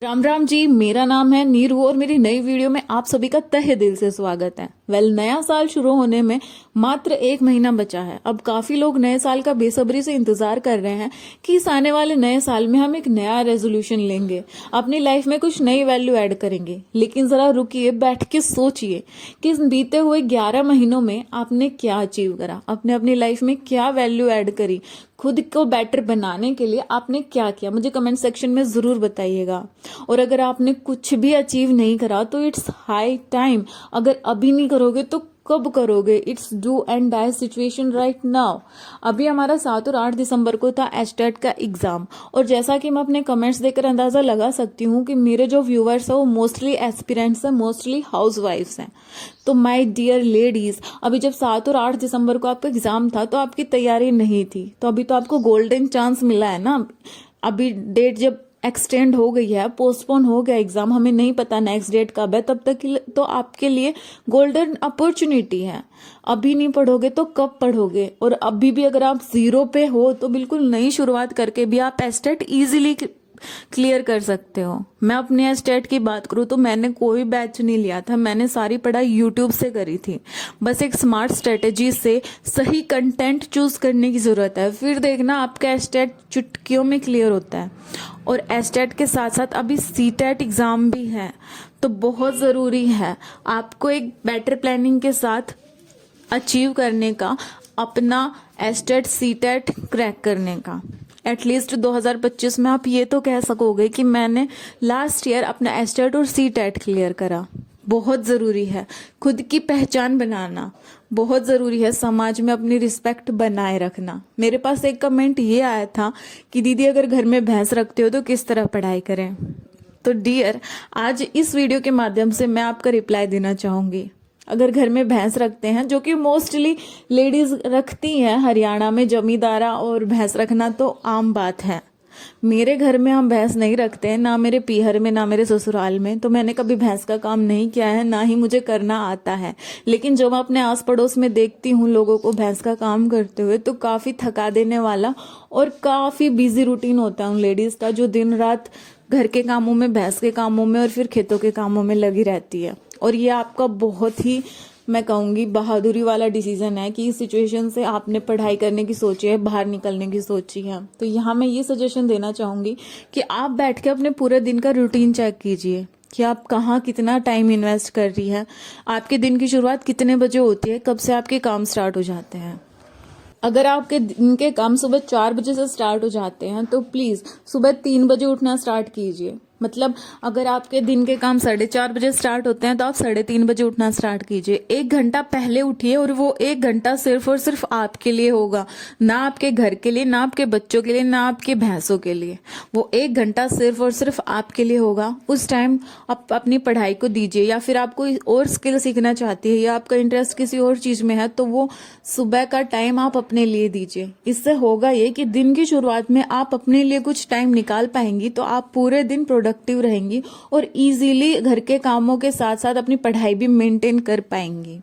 राम राम जी, मेरा नाम है नीरू और मेरी नई वीडियो में आप सभी का तहे दिल से स्वागत है। नया साल शुरू होने में मात्र 1 महीना बचा है। अब काफी लोग नए साल का बेसब्री से इंतजार कर रहे हैं कि इस आने वाले नए साल में हम एक नया रेजोल्यूशन लेंगे, अपनी लाइफ में कुछ नई वैल्यू ऐड करेंगे। लेकिन जरा रुकिए, बैठ के सोचिए कि इस बीते हुए 11 महीनों में आपने क्या अचीव करा, आपने अपनी लाइफ में क्या वैल्यू ऐड करी, खुद को बेटर बनाने के लिए आपने क्या किया। मुझे कमेंट सेक्शन में जरूर बताइएगा। और अगर आपने कुछ भी अचीव नहीं करा तो इट्स हाई टाइम। अगर अभी नहीं करोगे तो कब करोगे? It's do and die situation right now. अभी हमारा 7 और 8 दिसंबर को था एस्टेट का एग्जाम, और जैसा कि मैं अपने कमेंट्स देकर अंदाजा लगा सकती हूँ कि मेरे जो व्यूअर्स है वो मोस्टली एस्पिरेंट्स हैं, मोस्टली हाउसवाइफ्स हैं। तो माय डियर लेडीज, अभी जब 7 और 8 दिसंबर को आपका एग्जाम था तो आपकी तैयारी नहीं थी, तो अभी तो आपको गोल्डन चांस मिला है ना। अभी डेट जब एक्सटेंड हो गई है, पोस्टपोन हो गया एग्जाम, हमें नहीं पता नेक्स्ट डेट कब है, तब तक तो आपके लिए गोल्डन अपॉर्चुनिटी है। अभी नहीं पढ़ोगे तो कब पढ़ोगे? और अभी भी अगर आप 0 पे हो तो बिल्कुल नई शुरुआत करके भी आप एस्टेट इजीली क्लियर कर सकते हो। मैं अपने एस्टेट की बात करूँ तो मैंने कोई बैच नहीं लिया था, मैंने सारी पढ़ाई यूट्यूब से करी थी। बस एक स्मार्ट स्ट्रेटेजी से सही कंटेंट चूज करने की जरूरत है, फिर देखना आपका एस्टेट चुटकियों में क्लियर होता है। और एस्टेट के साथ साथ अभी सीटेट एग्जाम भी है, तो बहुत जरूरी है आपको एक बेटर प्लानिंग के साथ अचीव करने का, अपना एस्टेट सीटेट क्रैक करने का। एटलीस्ट 2025 में आप ये तो कह सकोगे कि मैंने लास्ट ईयर अपना एस्टेट और सीटेट क्लियर करा। बहुत जरूरी है खुद की पहचान बनाना, बहुत जरूरी है समाज में अपनी रिस्पेक्ट बनाए रखना। मेरे पास एक कमेंट ये आया था कि दीदी अगर घर में भैंस रखते हो तो किस तरह पढ़ाई करें। तो डियर, आज इस वीडियो के माध्यम से मैं आपका रिप्लाई देना चाहूंगी। अगर घर में भैंस रखते हैं, जो कि मोस्टली लेडीज रखती हैं, हरियाणा में जमींदारा और भैंस रखना तो आम बात है। मेरे घर में हम भैंस नहीं रखते हैं, ना मेरे पीहर में ना मेरे ससुराल में, तो मैंने कभी भैंस का काम नहीं किया है, ना ही मुझे करना आता है। लेकिन जब मैं अपने आस पड़ोस में देखती हूँ लोगों को भैंस का काम करते हुए, तो काफी थका देने वाला और काफी बिजी रूटीन होता है उन लेडीज का, जो दिन रात घर के कामों में, भैंस के कामों में और फिर खेतों के कामों में लगी रहती है। और ये आपका बहुत ही, मैं कहूंगी, बहादुरी वाला डिसीजन है कि इस सिचुएशन से आपने पढ़ाई करने की सोची है, बाहर निकलने की सोची है। तो यहाँ मैं ये सजेशन देना चाहूंगी कि आप बैठ के अपने पूरे दिन का रूटीन चेक कीजिए कि आप कहाँ कितना टाइम इन्वेस्ट कर रही है, आपके दिन की शुरुआत कितने बजे होती है, कब से आपके काम स्टार्ट हो जाते हैं। अगर आपके दिन के काम सुबह 4 बजे से स्टार्ट हो जाते हैं तो प्लीज सुबह 3 बजे उठना स्टार्ट कीजिए। मतलब अगर आपके दिन के काम 4:30 बजे स्टार्ट होते हैं तो आप 3:30 बजे उठना स्टार्ट कीजिए। 1 घंटा पहले उठिए और वो 1 घंटा सिर्फ और सिर्फ आपके लिए होगा, ना आपके घर के लिए, ना आपके बच्चों के लिए, ना आपके भैंसों के लिए। वो 1 घंटा सिर्फ और सिर्फ आपके लिए होगा। उस टाइम आप अपनी पढ़ाई को दीजिए, या फिर आप कोई और स्किल सीखना चाहती है या आपका इंटरेस्ट किसी और चीज में है तो वो सुबह का टाइम आप अपने लिए दीजिए। इससे होगा ये कि दिन की शुरुआत में आप अपने लिए कुछ टाइम निकाल पाएंगी, तो आप पूरे दिन प्रोडक्टिव रहेंगी और इजीली घर के कामों के साथ साथ अपनी पढ़ाई भी मेंटेन कर पाएंगी।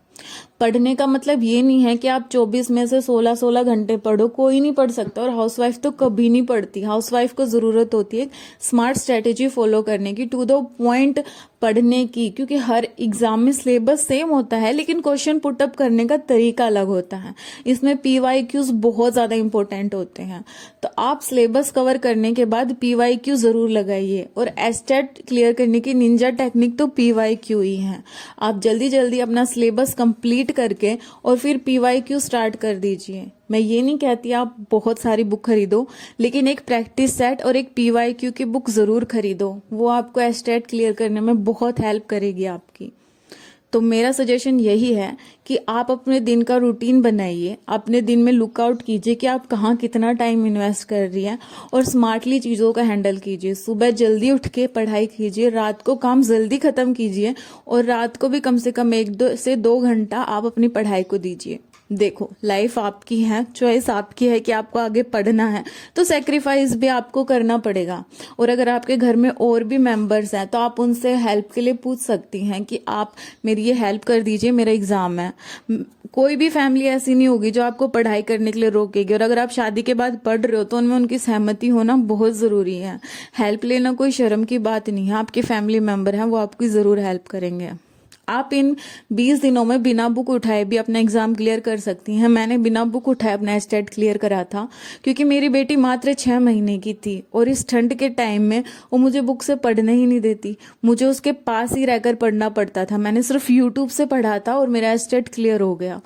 पढ़ने का मतलब ये नहीं है कि आप 24 में से 16-16 घंटे पढ़ो, कोई नहीं पढ़ सकता, और हाउसवाइफ तो कभी नहीं पढ़ती। हाउसवाइफ को जरूरत होती है स्मार्ट स्ट्रेटेजी फॉलो करने की, टू द पॉइंट पढ़ने की, क्योंकि हर एग्जाम में सिलेबस सेम होता है लेकिन क्वेश्चन पुटअप करने का तरीका अलग होता है। इसमें PYQs बहुत ज्यादा इंपॉर्टेंट होते हैं। तो आप सिलेबस कवर करने के बाद PYQ जरूर लगाइए, और एस्टेट क्लियर करने की निंजा टेक्निक तो PYQ ही है। आप जल्दी जल्दी अपना सिलेबस कंप्लीट करके और फिर PYQ स्टार्ट कर दीजिए। मैं ये नहीं कहती आप बहुत सारी बुक खरीदो, लेकिन एक प्रैक्टिस सेट और एक PYQ की बुक जरूर खरीदो, वो आपको एस्टेट क्लियर करने में बहुत हेल्प करेगी आपकी। तो मेरा सजेशन यही है कि आप अपने दिन का रूटीन बनाइए, अपने दिन में लुकआउट कीजिए कि आप कहाँ कितना टाइम इन्वेस्ट कर रही हैं, और स्मार्टली चीज़ों का हैंडल कीजिए। सुबह जल्दी उठ के पढ़ाई कीजिए, रात को काम जल्दी खत्म कीजिए, और रात को भी कम से कम 1 से 2 घंटा आप अपनी पढ़ाई को दीजिए। देखो, लाइफ आपकी है, चॉइस आपकी है कि आपको आगे पढ़ना है, तो सेक्रीफाइस भी आपको करना पड़ेगा। और अगर आपके घर में और भी मेंबर्स हैं तो आप उनसे हेल्प के लिए पूछ सकती हैं कि आप मेरी ये हेल्प कर दीजिए, मेरा एग्जाम है। कोई भी फैमिली ऐसी नहीं होगी जो आपको पढ़ाई करने के लिए रोकेगी, और अगर आप शादी के बाद पढ़ रहे हो तो उनमें उनकी सहमति होना बहुत ज़रूरी है। हेल्प लेना कोई शर्म की बात नहीं है, आपके फैमिली मेंबर हैं, वो आपकी ज़रूर हेल्प करेंगे। आप इन 20 दिनों में बिना बुक उठाए भी अपना एग्जाम क्लियर कर सकती हैं। मैंने बिना बुक उठाए अपना स्टेट क्लियर करा था, क्योंकि मेरी बेटी मात्र 6 महीने की थी और इस ठंड के टाइम में वो मुझे बुक से पढ़ने ही नहीं देती। मुझे उसके पास ही रहकर पढ़ना पड़ता था। मैंने सिर्फ यूट्यूब से पढ़ा था और मेरा स्टेट क्लियर हो गया।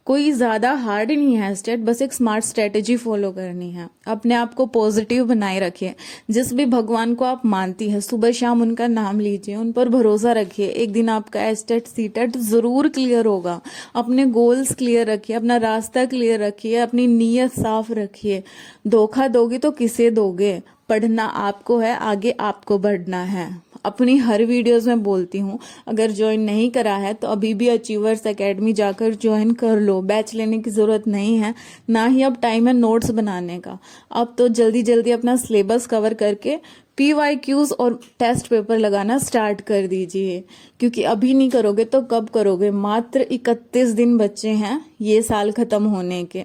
कोई ज़्यादा हार्ड नहीं है स्टेट, बस एक स्मार्ट स्ट्रेटेजी फॉलो करनी है। अपने आप को पॉजिटिव बनाए रखिए। जिस भी भगवान को आप मानती है, सुबह शाम उनका नाम लीजिए, उन पर भरोसा रखिए। एक दिन आपका स्टेट सीटेट ज़रूर क्लियर होगा। अपने गोल्स क्लियर रखिए, अपना रास्ता क्लियर रखिए, अपनी नीयत साफ रखिए। धोखा दोगे तो किसे दोगे? पढ़ना आपको है, आगे आपको बढ़ना है। अपनी हर वीडियोस में बोलती हूँ, अगर ज्वाइन नहीं करा है तो अभी भी अचीवर्स एकेडमी जाकर ज्वाइन कर लो। बैच लेने की ज़रूरत नहीं है, ना ही अब टाइम है नोट्स बनाने का। अब तो जल्दी जल्दी अपना सिलेबस कवर करके PYQs और टेस्ट पेपर लगाना स्टार्ट कर दीजिए, क्योंकि अभी नहीं करोगे तो कब करोगे? मात्र 31 दिन बचे हैं ये साल खत्म होने के।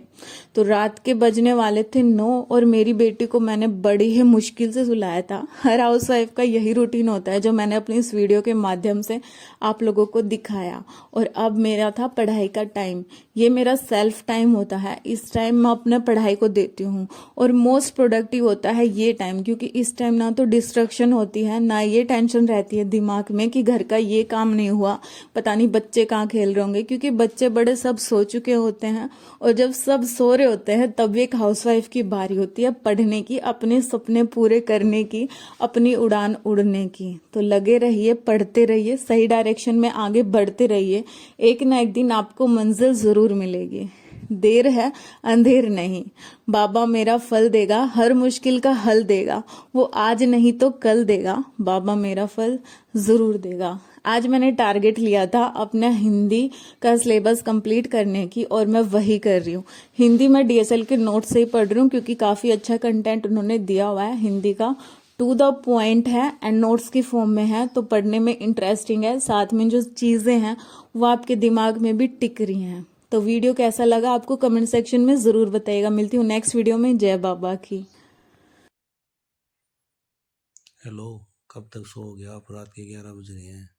तो रात के बजने वाले थे 9 और मेरी बेटी को मैंने बड़ी ही मुश्किल से सुलाया था। हर हाउस वाइफ का यही रूटीन होता है जो मैंने अपनी इस वीडियो के माध्यम से आप लोगों को दिखाया। और अब मेरा था पढ़ाई का टाइम, ये मेरा सेल्फ टाइम होता है। इस टाइम मैं अपने पढ़ाई को देती हूँ और मोस्ट प्रोडक्टिव होता है ये टाइम, क्योंकि इस टाइम ना तो डिस्ट्रक्शन होती है, ना ये टेंशन रहती है दिमाग में कि घर का ये काम नहीं हुआ, पता नहीं बच्चे कहाँ खेल रहे होंगे, क्योंकि बच्चे बड़े सब सो चुके होते हैं। और जब सब सो रहे होते हैं तब एक हाउसवाइफ की बारी होती है पढ़ने की, अपने सपने पूरे करने की, अपनी उड़ान उड़ने की। तो लगे रहिए, पढ़ते रहिए, सही डायरेक्शन में आगे बढ़ते रहिए। एक ना एक दिन आपको मंजिल जरूर मिलेगी। देर है अंधेर नहीं। बाबा मेरा फल देगा, हर मुश्किल का हल देगा। वो आज नहीं तो कल देगा, बाबा मेरा फल जरूर देगा। आज मैंने टारगेट लिया था अपना हिंदी का सिलेबस कंप्लीट करने की, और मैं वही कर रही हूँ। हिंदी में DSL के नोट से ही पढ़ रही हूँ, क्योंकि काफ़ी अच्छा कंटेंट उन्होंने दिया हुआ है हिंदी का, टू द पॉइंट है एंड नोट्स की फॉर्म में है, तो पढ़ने में इंटरेस्टिंग है। साथ में जो चीज़ें हैं वो आपके दिमाग में भी टिक रही हैं। तो वीडियो कैसा लगा आपको कमेंट सेक्शन में ज़रूर बताइएगा। मिलती हूँ नेक्स्ट वीडियो में। जय बाबा की। हेलो, कब तक सो गया आप? रात के 11 बज रहे हैं।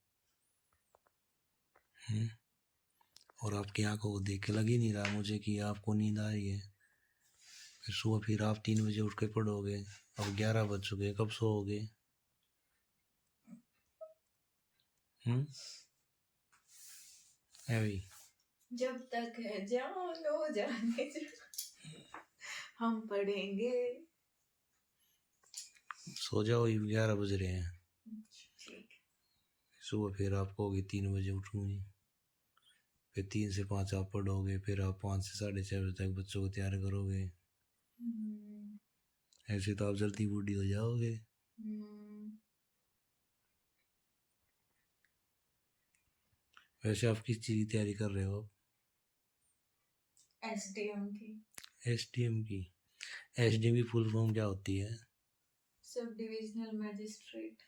और आपकी आंखों को देख के लग ही नहीं रहा मुझे कि आपको नींद आ रही है। फिर सुबह फिर आप 3 बजे उठ के पढ़ोगे। अब 11 बज चुके, कब सोओगे? है भाई, जब तक है जान हो जाने हम पढ़ेंगे। सो जाओ, 11 बज रहे हैं। ठीक। सुबह फिर आप कहोगे 3 बजे उठूंगी, फिर 3 से 5 आप पढ़ोगे, फिर आप 5 से 6:30 बजे तक बच्चों को तैयार करोगे। ऐसे तो आप जल्दी बूढ़ी हो जाओगे। वैसे आप किस चीज़ की तैयारी कर रहे हो? SDM की। SDM की? SDM की फुल फॉर्म क्या होती है? Sub divisional magistrate.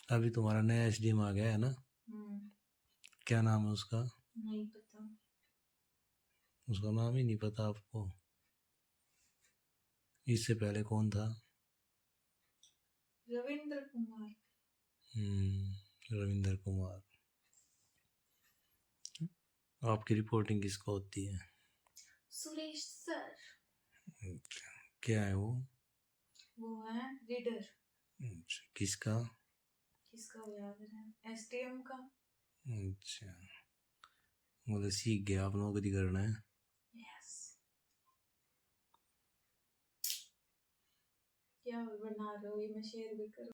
अभी तुम्हारा नया SDM आ गया है ना? क्या नाम है उसका? नहीं पता। उसका नाम ही नहीं पता आपको? इससे पहले कौन था? रविंद्र कुमार। रविंद्र कुमार। आपकी रिपोर्टिंग किसको होती है? सुरेश सर। क्या है वो? वो है रीडर। किसका? किसका याद है? SDM का। अच्छा, मतलब सीख गया, आप नौकरी करना है। यस। क्या बना रहे हो? ये मैं शेयर भी करूँ।